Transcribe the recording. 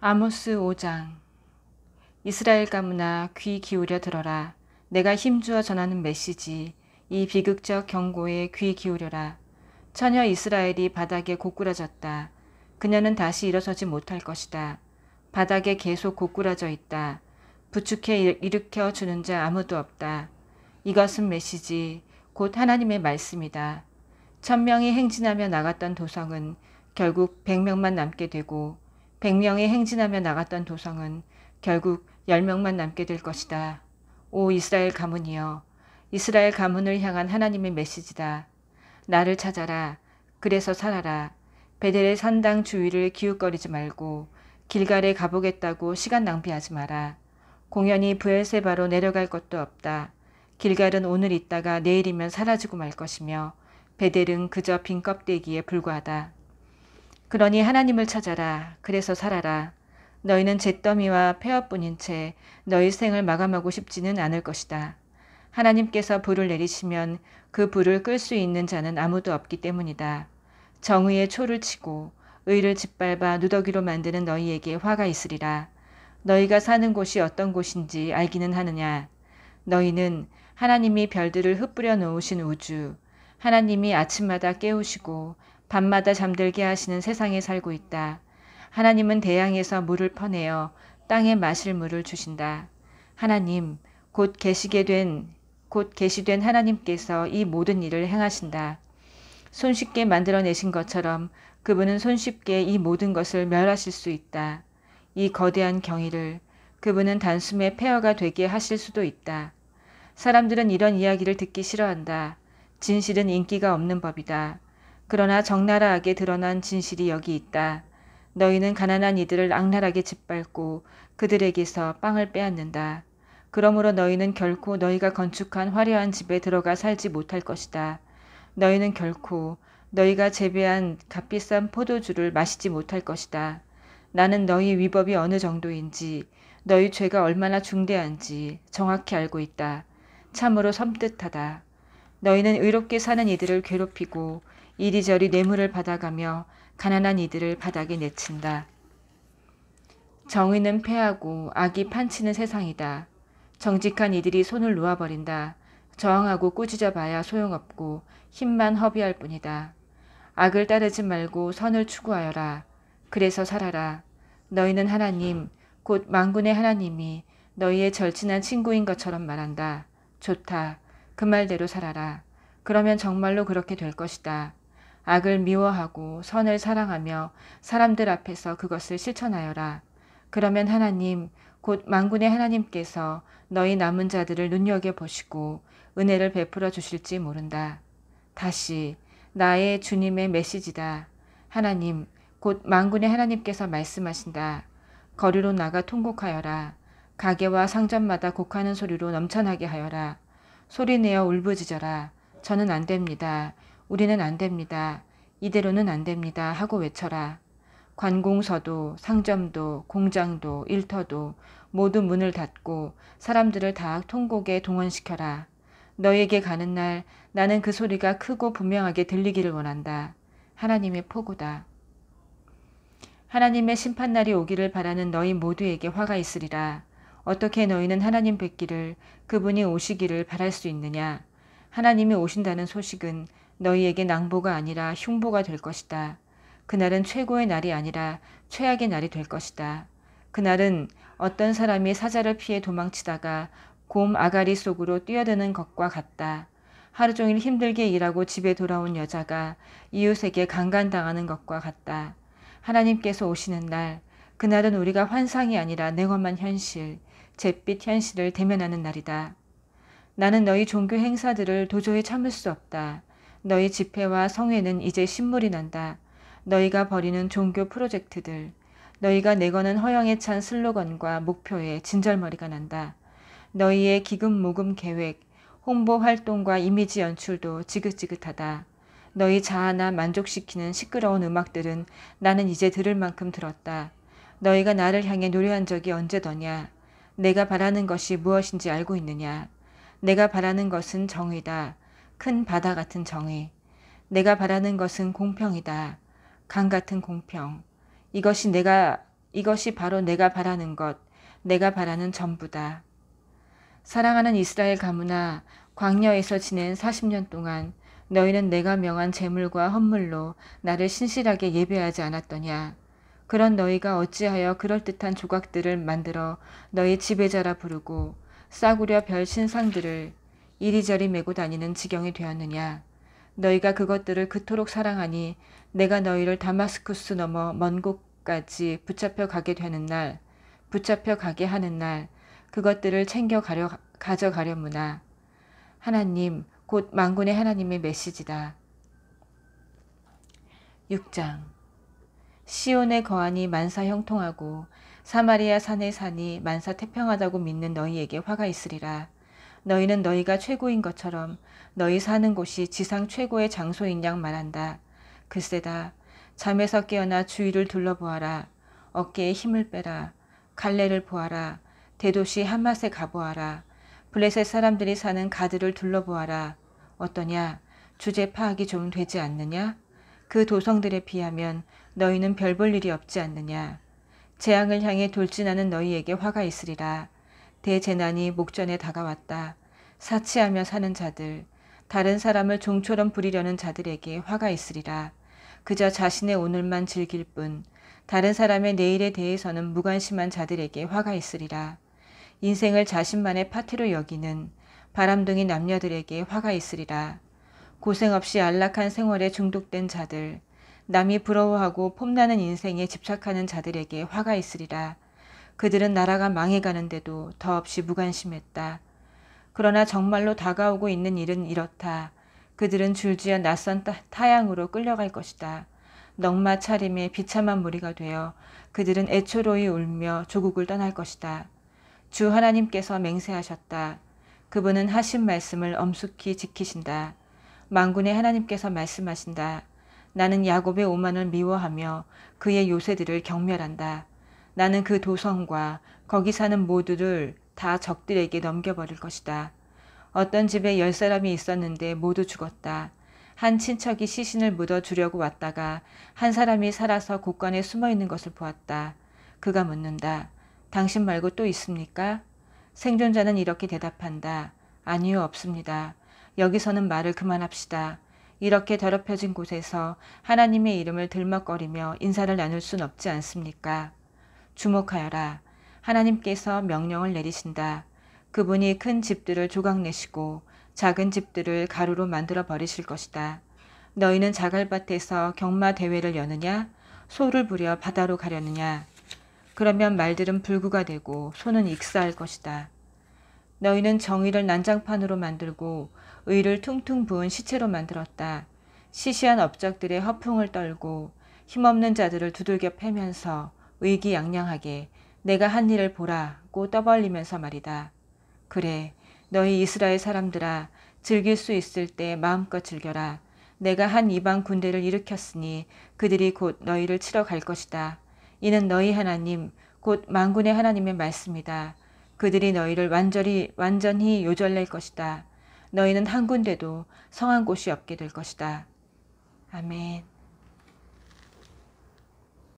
아모스 5장. 이스라엘 가문아 귀 기울여 들어라. 내가 힘주어 전하는 메시지, 이 비극적 경고에 귀 기울여라. 처녀 이스라엘이 바닥에 고꾸라졌다. 그녀는 다시 일어서지 못할 것이다. 바닥에 계속 고꾸라져 있다. 부축해 일으켜 주는 자 아무도 없다. 이것은 메시지, 곧 하나님의 말씀이다. 1000명이 행진하며 나갔던 도성은 결국 100명만 남게 되고 100명이 행진하며 나갔던 도성은 결국 10명만 남게 될 것이다. 오 이스라엘 가문이여, 이스라엘 가문을 향한 하나님의 메시지다. 나를 찾아라. 그래서 살아라. 베델의 산당 주위를 기웃거리지 말고 길갈에 가보겠다고 시간 낭비하지 마라. 공연히 브엘세바로 내려갈 것도 없다. 길갈은 오늘 있다가 내일이면 사라지고 말 것이며 베델은 그저 빈 껍데기에 불과하다. 그러니 하나님을 찾아라. 그래서 살아라. 너희는 잿더미와 폐허뿐인 채 너희 생을 마감하고 싶지는 않을 것이다. 하나님께서 불을 내리시면 그 불을 끌 수 있는 자는 아무도 없기 때문이다. 정의의 초를 치고 의를 짓밟아 누더기로 만드는 너희에게 화가 있으리라. 너희가 사는 곳이 어떤 곳인지 알기는 하느냐. 너희는 하나님이 별들을 흩뿌려 놓으신 우주, 하나님이 아침마다 깨우시고 밤마다 잠들게 하시는 세상에 살고 있다. 하나님은 대양에서 물을 퍼내어 땅에 마실 물을 주신다. 하나님, 곧 계시된 하나님께서 이 모든 일을 행하신다. 손쉽게 만들어내신 것처럼 그분은 손쉽게 이 모든 것을 멸하실 수 있다. 이 거대한 경이를 그분은 단숨에 폐허가 되게 하실 수도 있다. 사람들은 이런 이야기를 듣기 싫어한다. 진실은 인기가 없는 법이다. 그러나 적나라하게 드러난 진실이 여기 있다. 너희는 가난한 이들을 악랄하게 짓밟고 그들에게서 빵을 빼앗는다. 그러므로 너희는 결코 너희가 건축한 화려한 집에 들어가 살지 못할 것이다. 너희는 결코 너희가 재배한 값비싼 포도주를 마시지 못할 것이다. 나는 너희 위법이 어느 정도인지, 너희 죄가 얼마나 중대한지 정확히 알고 있다. 참으로 섬뜩하다. 너희는 의롭게 사는 이들을 괴롭히고 이리저리 뇌물을 받아가며 가난한 이들을 바닥에 내친다. 정의는 패하고 악이 판치는 세상이다. 정직한 이들이 손을 놓아버린다. 저항하고 꾸짖어 봐야 소용없고 힘만 허비할 뿐이다. 악을 따르지 말고 선을 추구하여라. 그래서 살아라. 너희는 하나님, 곧 만군의 하나님이 너희의 절친한 친구인 것처럼 말한다. 좋다. 그 말대로 살아라. 그러면 정말로 그렇게 될 것이다. 악을 미워하고 선을 사랑하며 사람들 앞에서 그것을 실천하여라. 그러면 하나님, 곧 만군의 하나님께서 너희 남은 자들을 눈여겨보시고 은혜를 베풀어 주실지 모른다. 다시 나의 주님의 메시지다. 하나님, 곧 만군의 하나님께서 말씀하신다. 거리로 나가 통곡하여라. 가게와 상점마다 곡하는 소리로 넘쳐나게 하여라. 소리내어 울부짖어라. 저는 안 됩니다. 우리는 안 됩니다. 이대로는 안 됩니다. 하고 외쳐라. 관공서도, 상점도, 공장도, 일터도 모두 문을 닫고 사람들을 다 통곡에 동원시켜라. 너에게 가는 날 나는 그 소리가 크고 분명하게 들리기를 원한다. 하나님의 포고다. 하나님의 심판날이 오기를 바라는 너희 모두에게 화가 있으리라. 어떻게 너희는 하나님 뵙기를, 그분이 오시기를 바랄 수 있느냐. 하나님이 오신다는 소식은 너희에게 낭보가 아니라 흉보가 될 것이다. 그날은 최고의 날이 아니라 최악의 날이 될 것이다. 그날은 어떤 사람이 사자를 피해 도망치다가 곰 아가리 속으로 뛰어드는 것과 같다. 하루 종일 힘들게 일하고 집에 돌아온 여자가 이웃에게 강간당하는 것과 같다. 하나님께서 오시는 날, 그날은 우리가 환상이 아니라 냉엄한 현실, 잿빛 현실을 대면하는 날이다. 나는 너희 종교 행사들을 도저히 참을 수 없다. 너희 집회와 성회는 이제 신물이 난다. 너희가 벌이는 종교 프로젝트들, 너희가 내거는 허영에 찬 슬로건과 목표에 진절머리가 난다. 너희의 기금모금 계획, 홍보 활동과 이미지 연출도 지긋지긋하다. 너희 자아나 만족시키는 시끄러운 음악들은 나는 이제 들을 만큼 들었다. 너희가 나를 향해 노래한 적이 언제더냐. 내가 바라는 것이 무엇인지 알고 있느냐. 내가 바라는 것은 정의다. 큰 바다 같은 정의. 내가 바라는 것은 공평이다. 강 같은 공평. 이것이 내가 이것이 바로 내가 바라는 것, 내가 바라는 전부다. 사랑하는 이스라엘 가문아, 광야에서 지낸 40년 동안 너희는 내가 명한 제물과 헌물로 나를 신실하게 예배하지 않았더냐. 그런 너희가 어찌하여 그럴듯한 조각들을 만들어 너희 지배자라 부르고 싸구려 별 신상들을 이리저리 메고 다니는 지경이 되었느냐. 너희가 그것들을 그토록 사랑하니 내가 너희를 다마스쿠스 넘어 먼 곳까지 붙잡혀 가게 하는 날 그것들을 가져가려무나. 하나님, 곧 만군의 하나님의 메시지다. 6장. 시온에 거하니 만사 형통하고 사마리아 산에 사니 만사 태평하다고 믿는 너희에게 화가 있으리라. 너희는 너희가 최고인 것처럼 너희 사는 곳이 지상 최고의 장소인 양 말한다. 글쎄다. 잠에서 깨어나 주위를 둘러보아라. 어깨에 힘을 빼라. 갈레를 보아라. 대도시 한맛에 가보아라. 블레셋 사람들이 사는 가드를 둘러보아라. 어떠냐? 주제 파악이 좀 되지 않느냐? 그 도성들에 비하면 너희는 별 볼 일이 없지 않느냐? 재앙을 향해 돌진하는 너희에게 화가 있으리라. 대재난이 목전에 다가왔다. 사치하며 사는 자들, 다른 사람을 종처럼 부리려는 자들에게 화가 있으리라. 그저 자신의 오늘만 즐길 뿐 다른 사람의 내일에 대해서는 무관심한 자들에게 화가 있으리라. 인생을 자신만의 파티로 여기는 바람둥이 남녀들에게 화가 있으리라. 고생 없이 안락한 생활에 중독된 자들, 남이 부러워하고 폼나는 인생에 집착하는 자들에게 화가 있으리라. 그들은 나라가 망해가는데도 더없이 무관심했다. 그러나 정말로 다가오고 있는 일은 이렇다. 그들은 줄지어 낯선 타양으로 끌려갈 것이다. 넉마 차림에 비참한 무리가 되어 그들은 애초로이 울며 조국을 떠날 것이다. 주 하나님께서 맹세하셨다. 그분은 하신 말씀을 엄숙히 지키신다. 만군의 하나님께서 말씀하신다. 나는 야곱의 오만을 미워하며 그의 요새들을 경멸한다. 나는 그 도성과 거기 사는 모두를 다 적들에게 넘겨버릴 것이다. 어떤 집에 10사람이 있었는데 모두 죽었다. 한 친척이 시신을 묻어주려고 왔다가 한 사람이 살아서 곳간에 숨어있는 것을 보았다. 그가 묻는다. 당신 말고 또 있습니까? 생존자는 이렇게 대답한다. 아니요, 없습니다. 여기서는 말을 그만합시다. 이렇게 더럽혀진 곳에서 하나님의 이름을 들먹거리며 인사를 나눌 순 없지 않습니까? 주목하여라. 하나님께서 명령을 내리신다. 그분이 큰 집들을 조각내시고 작은 집들을 가루로 만들어 버리실 것이다. 너희는 자갈밭에서 경마 대회를 여느냐? 소를 부려 바다로 가려느냐? 그러면 말들은 불구가 되고 소는 익사할 것이다. 너희는 정의를 난장판으로 만들고 의를 퉁퉁 부은 시체로 만들었다. 시시한 업적들의 허풍을 떨고 힘없는 자들을 두들겨 패면서 의기양양하게 내가 한 일을 보라고 떠벌리면서 말이다. 그래, 너희 이스라엘 사람들아, 즐길 수 있을 때 마음껏 즐겨라. 내가 한 이방 군대를 일으켰으니 그들이 곧 너희를 치러 갈 것이다. 이는 너희 하나님, 곧 만군의 하나님의 말씀이다. 그들이 너희를 완전히 요절낼 것이다. 너희는 한 군데도 성한 곳이 없게 될 것이다. 아멘.